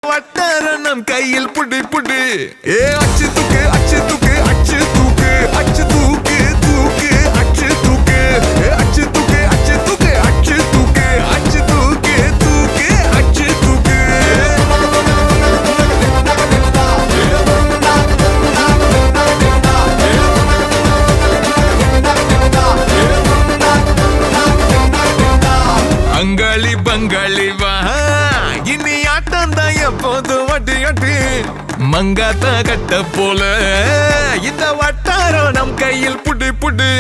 வட்டார நம் கையில் புடி புடி ஏ அச்சு தூக்கு அச்சு தூக்கு அச்சு தூக்கு அச்சு தூக்கு தூக்கு அச்சு தூக்கு அச்சு தூக்கு அச்சு தூக்கு அச்சு தூக்கு அச்சு தூக்கு தூக்கு அச்சு தூக்கு அங்காளி பங்காளி வா இனி ஆட்டம் தான் எப்போது வட்டி வட்டி மங்காத்தா கட்ட போல இந்த வட்டாரம் நம் கையில் புடி புடி